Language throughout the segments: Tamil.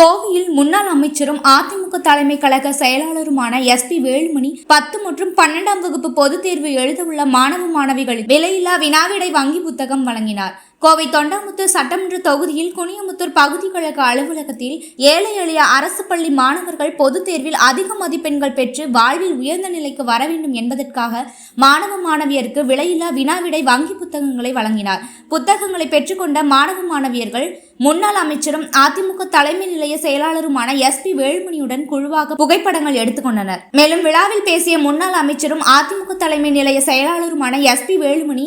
கோவையில் முன்னாள் அமைச்சரும் அதிமுக தலைமை கழக செயலாளருமான SP வேலுமணி 10 மற்றும் 12ஆம் வகுப்பு பொதுத் தேர்வு எழுதவுள்ள மாணவ மாணவிகளின் விலையில்லா வினாவிடை வங்கி புத்தகம் வழங்கினார். கோவை தொண்டாமுத்தூர் சட்டமன்ற தொகுதியில் குனியமுத்தூர் பகுதி கழக அலுவலகத்தில் ஏழை எளிய அரசு பள்ளி மாணவர்கள் பொதுத் தேர்வில் அதிக மதிப்பெண்கள் பெற்று வாழ்வில் உயர்ந்த நிலைக்கு வர வேண்டும் என்பதற்காக மாணவ மாணவியருக்கு விலையில்லா வினாவிடை வங்கி புத்தகங்களை வழங்கினார். புத்தகங்களை பெற்றுக்கொண்ட மாணவ மாணவியர்கள் முன்னாள் அமைச்சரும் அதிமுக தலைமை நிலைய செயலாளருமான SP வேலுமணியுடன் குழுவாக புகைப்படங்கள் எடுத்துக்கொண்டனர். மேலும் விழாவில் பேசிய முன்னாள் அமைச்சரும் அதிமுக தலைமை நிலைய செயலாளருமான SP வேலுமணி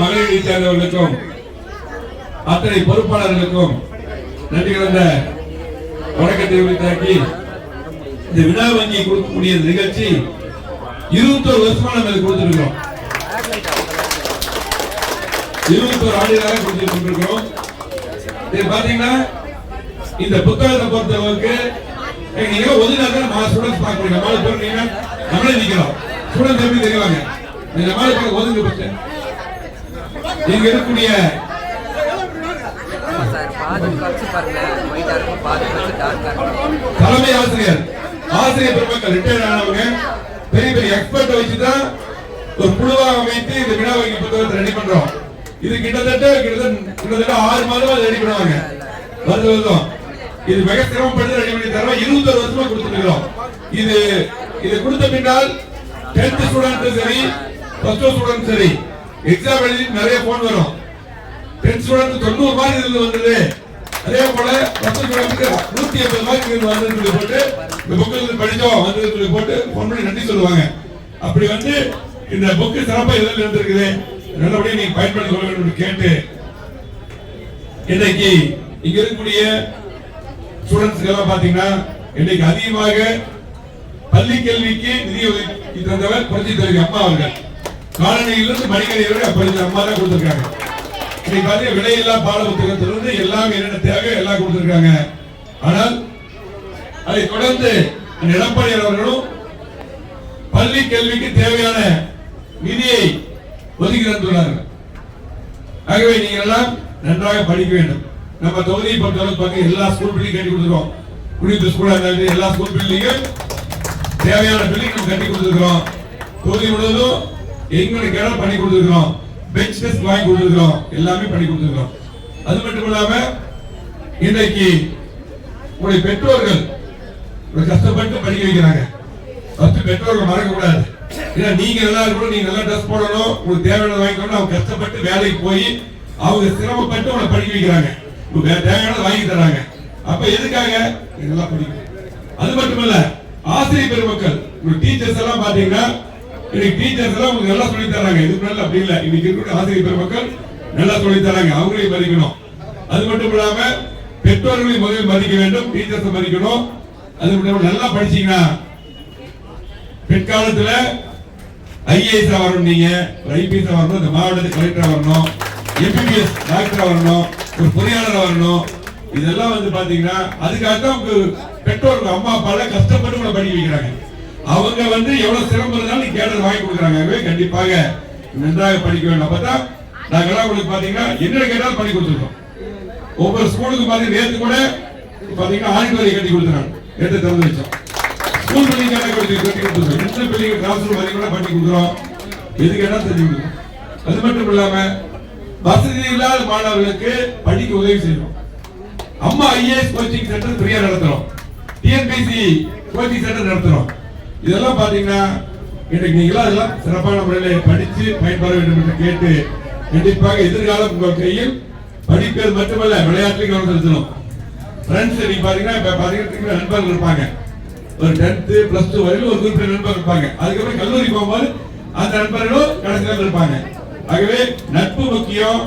மகளிரை சேர்ந்தவர்களுக்கும் அத்தனை பொறுப்பாளர்களுக்கும் நன்றி கலந்த வணக்கத்தை உரித்தாக்கி இந்த வினா வங்கி கொடுக்கக்கூடிய நிகழ்ச்சி 21 வருஷமா நம்ம கொடுத்திருக்கிறோம். 21 ஆண்டுகளாக கொடுத்துட்டு இருக்கோம். இது பாத்தீங்கன்னா இந்த புத்தகத்தை பொறுத்தவரைக்கு நீங்க ஒதுனாக்க நம்ம ஸ்டூடண்ட்ஸ் பார்க்கணும். நம்மளால போறீங்க நம்மளே நிக்கிறோம். ஸ்டூடண்ட்ஸ் எப்படி தெரிவாங்க இந்த மாதிரி ஒதுங்க பட்டு இங்க இருக்கக்கூடிய தலைமை ஆசிரியர் பெருமக்கள் ரிட்டையர் ஆனவங்க பெரிய பெரிய எக்ஸ்பர்ட் வச்சுதான் ஒரு குழுவா அமைத்து இந்த வினா வங்கி புத்தகத்தை ரெடி பண்றோம். இது கிட்டத்தட்ட 6 மாதமா ரெடி பண்ணுவாங்க. வருடம் இது மிக சிரமப்பட்டு ரெடி பண்ணி தரோம். 21 வருஷமா கொடுத்துருக்கிறோம். இது கொடுத்த பின்னால் 10th ஸ்டூடெண்ட் சரி, +2 ஸ்டூடெண்ட் சரி, எக்ஸாம் எழுதி நிறைய போன் வரும். 10th ஸ்டூடெண்ட் 90 மார்க் இருந்து வந்தது, அதே போல 10th ஸ்டூடெண்ட்க்கு 180 மார்க் இருந்து வந்தது போட்டு இந்த புக்கில் படிச்சோம் வந்தது சொல்லி போட்டு போன் பண்ணி நன்றி சொல்லுவாங்க. அப்படி வந்து இந்த புக் சிறப்பா இதில் இருந்திருக்குது, நல்லபடியாக நீங்க பயன்படுத்தி கொள்ள வேண்டும் கேட்டு இன்னைக்கு இங்க இருக்கக்கூடிய ஸ்டூடெண்ட்ஸ் எல்லாம் பாத்தீங்கன்னா இன்னைக்கு அதிகமாக பள்ளி கல்விக்கு நிதி ஒதுக்கி தந்தவர் புரட்சி தலைவி அம்மா அவர்கள். காலனியிலிருந்து மணிக்கணியை அப்படி அம்மா தான் கொடுத்திருக்காங்க. இன்னைக்கு பாத்தீங்கன்னா விலையில்லா பாட புத்தகத்திலிருந்து எல்லாம் என்னென்ன தேவை எல்லாம் கொடுத்திருக்காங்க. ஆனால் அதை தொடர்ந்து எடப்பாடி அவர்களும் பள்ளி கல்விக்கு தேவையான நிதியை ஒதுக்கி தந்துள்ளார்கள். ஆகவே நீங்கள் எல்லாம் நன்றாக படிக்க வேண்டும். நம்ம தொகுதியை பொறுத்தவரை எல்லா ஸ்கூல் பில்டிங் கட்டி கொடுத்துருக்கோம். குடியிருப்பு ஸ்கூலா இருந்தாலும் எல்லா ஸ்கூல் பில்டிங்கும் தேவையான பில்டிங் நம்ம கட்டி கொடுத்துருக்கோம். தொகுதி முழுவதும் எங்களுக்கு இடம் பண்ணி கொடுத்துருக்கோம். பெஞ்ச் டெஸ்க் வாங்கி கொடுத்துருக்கோம். எல்லாமே பண்ணி கொடுத்துருக்கோம். அது மட்டும் இல்லாம இன்றைக்கு உங்களுடைய பெற்றோர்கள் கஷ்டப்பட்டு படிக்க வைக்கிறாங்க. பெற்றோர்கள் மறக்க கூடாது. நீங்க நல்லா இருக்கணும், நீங்க நல்லா ட்ரெஸ் போடணும், உங்களுக்கு தேவையான வாங்கிக்கணும். அவங்க கஷ்டப்பட்டு வேலைக்கு போய் அவங்க சிரமப்பட்டு உங்களை படிக்க வைக்கிறாங்க. தேவையானதை வாங்கி தராங்க. அப்ப எதுக்காக நல்லா படிக்கணும். அது மட்டுமல்ல ஆசிரியர் பெருமக்கள் டீச்சர்ஸ் எல்லாம் பாத்தீங்கன்னா இன்னைக்கு டீச்சர்ஸ் எல்லாம் உங்களுக்கு நல்லா சொல்லி தராங்க. இதுக்கு மேல அப்படி இல்லை. இன்னைக்கு இருக்கிற ஆசிரியர் பெருமக்கள் நல்லா சொல்லி தராங்க. அவங்களையும் மதிக்கணும். அது மட்டும் இல்லாம பெற்றோர்களையும் முதலில் மதிக்க வேண்டும், டீச்சர்ஸ் மதிக்கணும். அது மட்டும் நல்லா படிச்சீங்கன்னா பிற்காலத்துல IAS வரணும், நீங்க IPS வரணும், இந்த மாவட்டத்துக்கு கலெக்டரா வரணும், MBBS டாக்டரா வரணும், ஒரு பொறியாளரா வரணும். இதெல்லாம் வந்து பாத்தீங்கன்னா அதுக்காக உங்க பெற்றோர்கள் அம்மா அப்பா கஷ்டப்பட்டு உங்களை படிக்க வைக்கிறாங்க. அவங்க வந்து எவ்வளவு சிரமம் இருந்தாலும் கேட்டது வாங்கி கொடுக்குறாங்க. கண்டிப்பாக நன்றாக படிக்க வேண்டும். அப்பதான் நாங்கெல்லாம் உங்களுக்கு பாத்தீங்கன்னா என்ன கேட்டாலும் பண்ணி கொடுத்துருக்கோம். ஒவ்வொரு ஸ்கூலுக்கு பாத்தீங்கன்னா நேற்று கூட பாத்தீங்கன்னா ஆடிட்டோரி கட்டி கொடுத்துறாங்க. நேற்று திறந்து வச்சோம். ஸ்கூல் பில்டிங் கட்டி கொடுத்துருக்கோம். என்ன பில்டிங் கிளாஸ் ரூம் அதிகமாக பண்ணி கொடுக்குறோம். எது கேட்டாலும் செஞ்சு கொடுக்குறோம். அது மட்டும் இல்லாம வசதி இல்லாத மாணவர்களுக்கு படிக்க உதவி செய்யணும். அம்மா IAS கோச்சிங் சென்டர் ஃப்ரீயா நடத்துறோம். TNPSC கோச்சிங் சென்டர் நடத்துறோம். இதெல்லாம் பாத்தீங்கன்னா இன்னைக்கு நீங்களா அதெல்லாம் சிறப்பான முறையில் படித்து பயன்பெற வேண்டும் என்று கேட்டு கண்டிப்பாக எதிர்காலம் உங்கள் கையில் படிப்பது மட்டுமல்ல விளையாட்டுக்கு கவனம் செலுத்தணும். ஃப்ரெண்ட்ஸ் நீங்க பாத்தீங்கன்னா இப்ப பாத்தீங்கன்னா நண்பர்கள் இருப்பாங்க. ஒரு 10th +2 வரையிலும் ஒரு குறிப்பிட்ட நண்பர்கள் இருப்பாங்க. அதுக்கப்புறம் கல்லூரி போகும்போது அந்த நண்பர்களும் கடைசியில் இருப்பாங்க. ஆகவே நட்பு முக்கியம்,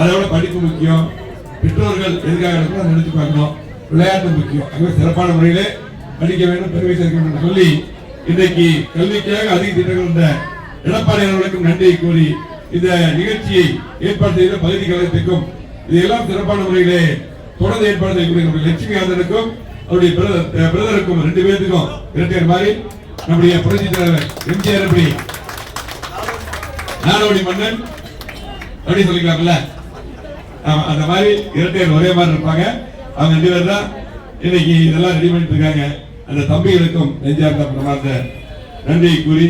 அதோட படிப்பு முக்கியம். பெற்றோர்கள் எதுக்காக நினைச்சு பார்க்கணும். விளையாட்டு முக்கியம். ஆகவே சிறப்பான முறையிலே படிக்க வேண்டும், பெருமை சேர்க்க வேண்டும் என்று சொல்லி இன்றைக்கு கல்விக்காக அதிக திட்டங்கள் இருந்த எடப்பாடி அவர்களுக்கும் நன்றியை கூறி இந்த நிகழ்ச்சியை ஏற்பாடு செய்த பகுதி கழகத்திற்கும் இதெல்லாம் சிறப்பான முறையிலே தொடர்ந்து ஏற்பாடு செய்யக்கூடிய லட்சுமி ஆதனுக்கும் அவருடைய பிரதருக்கும் 2 பேருக்கும் இரட்டையர் மாதிரி நம்முடைய புரட்சி தலைவர் MGR எப்படி நாடோடி மன்னன் அப்படி சொல்லிக்கலாம்ல. அந்த மாதிரி இரட்டையர் ஒரே மாதிரி இருப்பாங்க. அவங்க 2 பேர் தான் இன்னைக்கு இதெல்லாம் ரெடி பண்ணிட்டு இருக்காங்க. அந்த தம்பிகளுக்கும் நெஞ்சார்ந்த பிரமாண்ட நன்றியை கூறி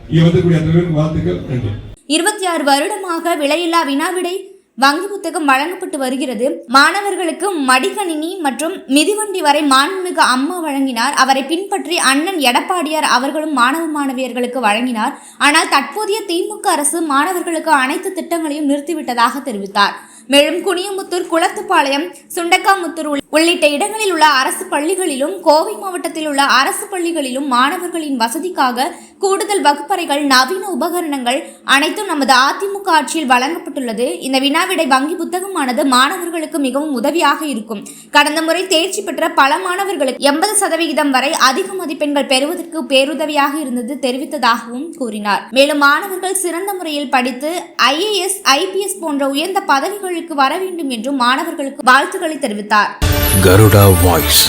இங்க வந்துக்கூடிய அனைவருக்கும் வாழ்த்துக்கள். நன்றி. 26 வருடமாக விலையில்லா வினாவிடை வங்கி புத்தகம் வழங்கப்பட்டு வருகிறது. மாணவர்களுக்கு மடிக்கணினி மற்றும் மிதிவண்டி வரை மாண்புமிகு அம்மா வழங்கினார். அவரை பின்பற்றி அண்ணன் எடப்பாடியார் அவர்களும் மாணவ மாணவியர்களுக்கு வழங்கினார். ஆனால் தற்போதைய திமுக அரசு மாணவர்களுக்கு அனைத்து திட்டங்களையும் நிறுத்திவிட்டதாக தெரிவித்தார். மேலும் குனியமுத்தூர், குளத்துப்பாளையம், சுண்டக்காமுத்தூர் உள்ளிட்ட இடங்களில் உள்ள அரசு பள்ளிகளிலும் கோவை மாவட்டத்தில் உள்ள அரசு பள்ளிகளிலும் மாணவர்களின் வசதிக்காக கூடுதல் வகுப்பறைகள், நவீன உபகரணங்கள் அனைத்தும் நமது அதிமுக ஆட்சியில் வழங்கப்பட்டுள்ளது. இந்த வினாவிடை வங்கி புத்தகமானது மாணவர்களுக்கு மிகவும் உதவியாக இருக்கும். கடந்த முறை தேர்ச்சி பெற்ற பல மாணவர்களுக்கு 80% வரை அதிக மதிப்பெண்கள் பெறுவதற்கு பேருதவியாக இருந்தது தெரிவித்ததாகவும் கூறினார். மேலும் மாணவர்கள் சிறந்த முறையில் படித்து IAS, IPS போன்ற உயர்ந்த பதவிகளுக்கு வர வேண்டும் என்றும் மாணவர்களுக்கு வாழ்த்துக்களை தெரிவித்தார். Garuda Voice.